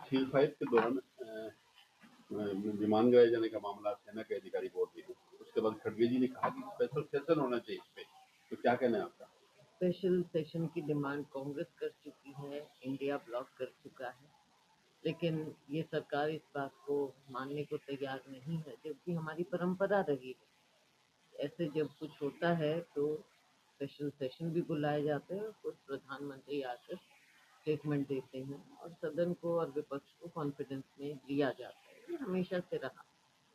Cease fire के दौरान विमान गिराए जाने का मामला सेना के अधिकारी बोल रहे हैं। उसके बाद खड़गे जी ने कहा कि स्पेशल सेशन होना चाहिए इस पे। तो क्या कहना है आपका? स्पेशल सेशन की डिमांड कांग्रेस कर चुकी है, इंडिया ब्लॉक कर चुका है, लेकिन ये सरकार इस बात को मानने को तैयार नहीं है, जबकि हमारी परंपरा रही है। ऐसे जब कुछ होता है तो स्पेशल सेशन भी बुलाए जाते हैं और खुद प्रधानमंत्री आकर स्टेटमेंट देते हैं और सदन को और विपक्ष को कॉन्फिडेंस में लिया जाता है। ये हमेशा से रहा।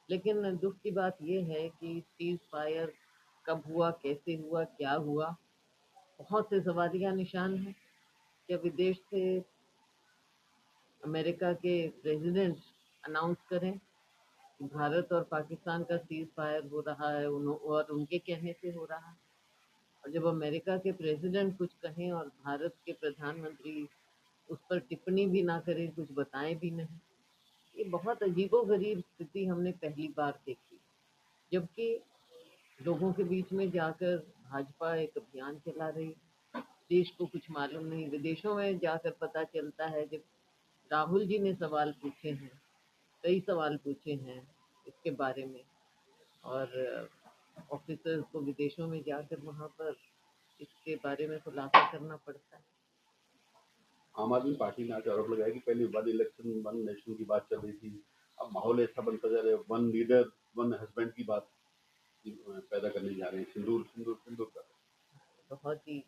लेकिन दुख की बात यह है कि सीज फायर कब हुआ, कैसे हुआ, क्या हुआ, बहुत से सवालिया निशान हैं। क्या विदेश से अमेरिका के प्रेसिडेंट अनाउंस करें कि भारत और पाकिस्तान का सीज फायर हो रहा है और उनके कहने से हो रहा है, और जब अमेरिका के प्रेसिडेंट कुछ कहें और भारत के प्रधानमंत्री उस पर टिप्पणी भी ना करें, कुछ बताएं भी नहीं। ये बहुत अजीबोगरीब स्थिति हमने पहली बार देखी। जबकि लोगों के बीच में जाकर भाजपा एक अभियान चला रही, देश को कुछ मालूम नहीं। विदेशों में जाकर पता चलता है, जब राहुल जी ने सवाल पूछे हैं, कई सवाल पूछे हैं इसके बारे में, और ऑफिसर्स को विदेशों में जाकर वहाँ पर इसके बारे में खुलासा करना पड़ता है। आम आदमी पार्टी ने आज आरोप लगाया कि पहले वन इलेक्शन वन नेशन की बात चल रही थी। अब माहौल ऐसा बनता जा रहा है, वन लीडर वन हस्बैंड की बात पैदा करने जा रहे हैं। सिंदूर सिंदूर सिंदूर का बहुत ही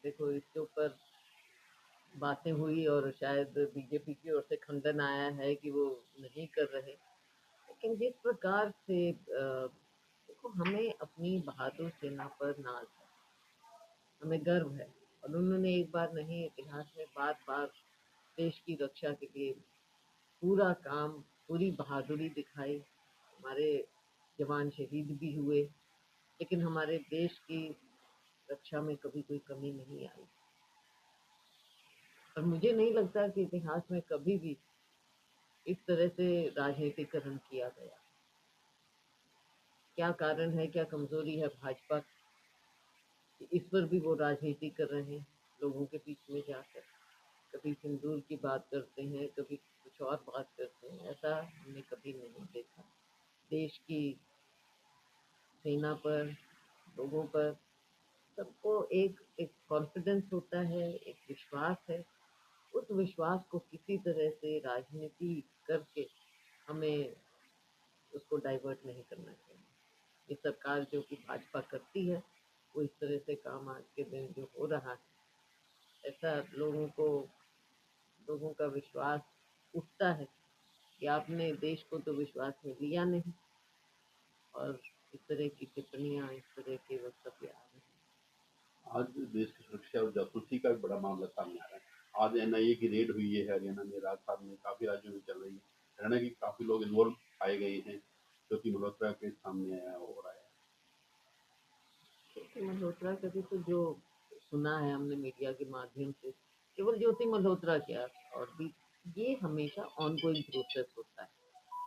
देखो, इसके ऊपर बातें हुई और शायद बीजेपी की ओर से खंडन आया है कि वो नहीं कर रहे। लेकिन जिस प्रकार से देखो, हमें अपनी बहादुर सेना पर नाज है, हमें गर्व है, और उन्होंने एक बार नहीं, इतिहास में बार बार देश की रक्षा के लिए पूरा काम, पूरी बहादुरी दिखाई। हमारे जवान शहीद भी हुए, लेकिन हमारे देश की रक्षा में कभी कोई कमी नहीं आई। और मुझे नहीं लगता कि इतिहास में कभी भी इस तरह से राजनीतिकरण किया गया। क्या कारण है, क्या कमजोरी है भाजपा की, इस पर भी वो राजनीति कर रहे हैं लोगों के बीच में जाकर। कभी सिंदूर की बात करते हैं, कभी कुछ और बात करते हैं। ऐसा हमने कभी नहीं देखा। देश की सेना पर, लोगों पर, सबको एक एक कॉन्फिडेंस होता है, एक विश्वास है। उस विश्वास को किसी तरह से राजनीति करके हमें उसको डाइवर्ट नहीं करना चाहिए। ये सरकार जो कि भाजपा करती है, वो इस तरह से काम आज के दिन जो हो रहा है, ऐसा लोगों का विश्वास उठता है कि आपने देश को तो विश्वास में लिया नहीं, और इस तरह की टिप्पणियां, इस तरह के वक्तव्य आ रहे हैं। आज देश की सुरक्षा और जासूसी का एक बड़ा मामला सामने आ रहा है। आज एनआईए की रेड हुई है हरियाणा में, राजस्थान में, काफी राज्यों में चल रही है। हरियाणा की काफी लोग इन्वॉल्व पाए गए हैं। ज्योति मल्होत्रा केस सामने आया हो रहा है। ज्योति मल्होत्रा का भी तो जो सुना है हमने मीडिया के माध्यम से, केवल ज्योति मल्होत्रा क्या, और भी ये हमेशा ऑनगोइंग प्रोसेस होता है।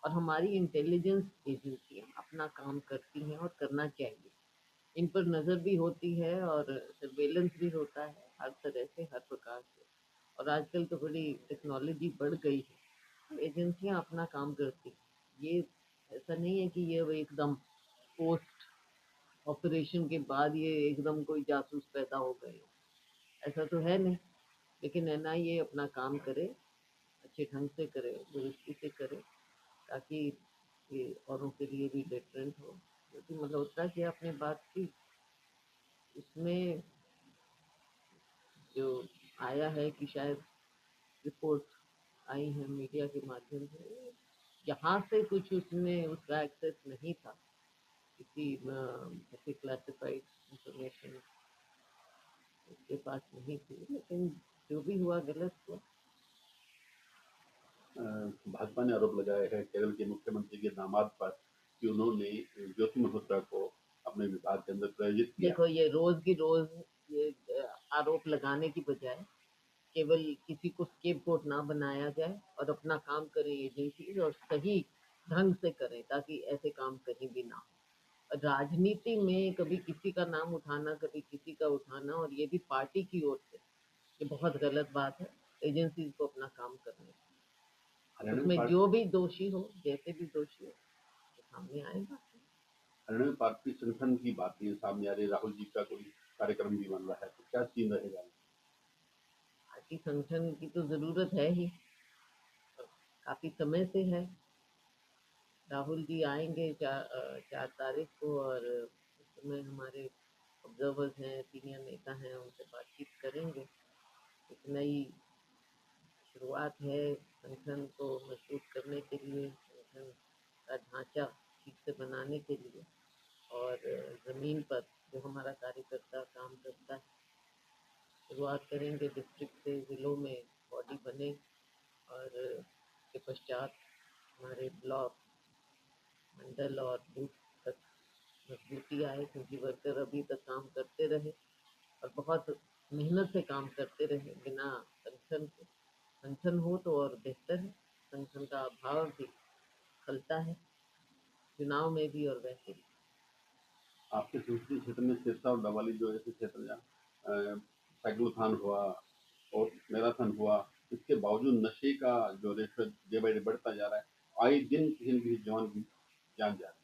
और हमारी इंटेलिजेंस एजेंसियां अपना काम करती हैं और करना चाहिए। इन पर नज़र भी होती है और सर्वेलेंस भी होता है, हर तरह से, हर प्रकार से। और आजकल तो बड़ी टेक्नोलॉजी बढ़ गई है, तो एजेंसियां अपना काम करती हैं। ये ऐसा नहीं है कि ये वो एकदम पोस्ट ऑपरेशन के बाद ये एकदम कोई जासूस पैदा हो गए हो, ऐसा तो है नहीं। लेकिन एनआईए अपना काम करे, अच्छे ढंग से करे, दुरुस्ती से करे, ताकि ये औरों के लिए भी डिफरेंट हो। क्योंकि मल्होत्रा की आपने बात की, इसमें जो आया है कि शायद रिपोर्ट आई है मीडिया के माध्यम से, यहाँ से कुछ उसने उसका एक्सेस नहीं था, किसी ऐसी क्लासिफाइड इंफॉर्मेशन उसके पास नहीं थी। लेकिन जो भी हुआ गलत हुआ। भाजपा ने आरोप लगाया है केरल के मुख्यमंत्री के दामाद पर कि उन्होंने ज्योति मल्होत्रा को अपने विभाग के अंदर प्रायोजित किया। देखो, ये रोज की रोज ये आरोप लगाने की बजाय केवल किसी को स्केपगोट ना बनाया जाए और अपना काम करें एजेंसी, और सही ढंग से करें, ताकि ऐसे काम कहीं भी ना हो। राजनीति में कभी किसी का नाम उठाना, कभी किसी का उठाना, और ये भी पार्टी की ओर से, ये बहुत गलत बात है। एजेंसीज को अपना काम करने दें। हरियाणा में उसमें जो भी दोषी हो, जैसे भी दोषी हो, वो सामने आएगा। हरियाणा में पार्टी संगठन की बातें सामने आ रही, राहुल जी का कोई कार्यक्रम भी बन रहा है, तो क्या सीन रहेगा? पार्टी संगठन की तो जरूरत है ही, काफी समय से है। राहुल जी आएंगे 4 तारीख को, और उस समय हमारे ऑब्जर्वर्स हैं, सीनियर नेता हैं, उनसे बातचीत करेंगे। एक नई शुरुआत है संगठन को मजबूत करने के लिए, संगठन का ढांचा ठीक से बनाने के लिए, और ज़मीन पर जो हमारा कार्यकर्ता काम करता है, शुरुआत करेंगे डिस्ट्रिक्ट से, ज़िलों में बॉडी बने, और के पश्चात हमारे ब्लॉक, मंडल और बूथ तक मजबूती आए, क्योंकि वर्कर अभी तक काम करते रहे और बहुत मेहनत से काम करते रहे बिना संगठन के। संगठन हो तो और बेहतर है, संगठन का अभाव भी खलता है, चुनाव में भी और वैसे भी। आपके संसदीय क्षेत्र में सिरसा और डवाली जो ऐसे क्षेत्र जहाँ साइक्लोथॉन हुआ और मैराथन हुआ, इसके बावजूद नशे का जो रेशो डे बाई डे बढ़ता जा रहा है, आए दिन किसी न किसी जवान की जान जा रही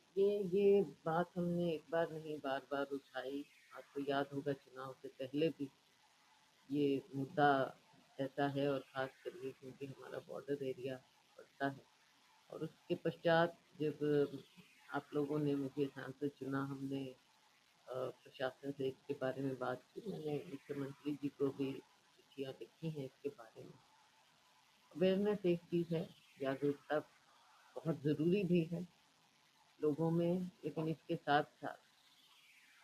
ये बात हमने एक बार नहीं बार बार उठाई। आपको याद होगा चुनाव से पहले भी ये मुद्दा ऐसा है, और खास करके क्योंकि हमारा बॉर्डर एरिया पड़ता है। और उसके पश्चात जब आप लोगों ने मुझे सांसद चुना, हमने प्रशासन से इसके बारे में बात की। मैंने मुख्यमंत्री जी को भी चिट्ठियाँ लिखी हैं इसके बारे में। अवेयरनेस एक चीज़ है, जागरूकता बहुत ज़रूरी भी है लोगों में, लेकिन इसके साथ साथ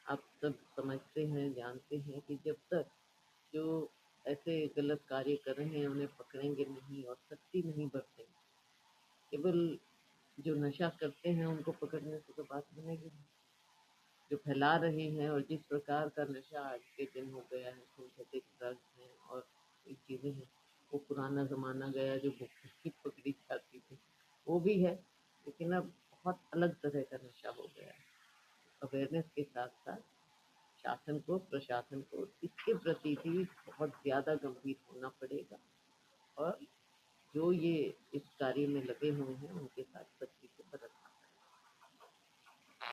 आप सब समझते हैं, जानते हैं कि जब तक जो ऐसे गलत कार्य कर रहे हैं उन्हें पकड़ेंगे नहीं और सख्ती नहीं बरतेंगे, केवल जो नशा करते हैं उनको पकड़ने से तो बात बनेगी नहीं। जो फैला रहे हैं, और जिस प्रकार का नशा आज के दिन हो गया है, सिंथेटिक ड्रग्स हैं और कई चीज़ें हैं, वो पुराना ज़माना गया जो भुक्की पकड़ी जाती थी, वो भी है, लेकिन अब बहुत अलग तरह का नशा हो गया है। अवेयरनेस के साथ साथ शासन को, प्रशासन को इसके प्रति भी बहुत ज़्यादा गंभीर होना पड़ेगा, और जो ये इस कार्य में लगे हुए हैं उनके साथ सख्ती से बरतना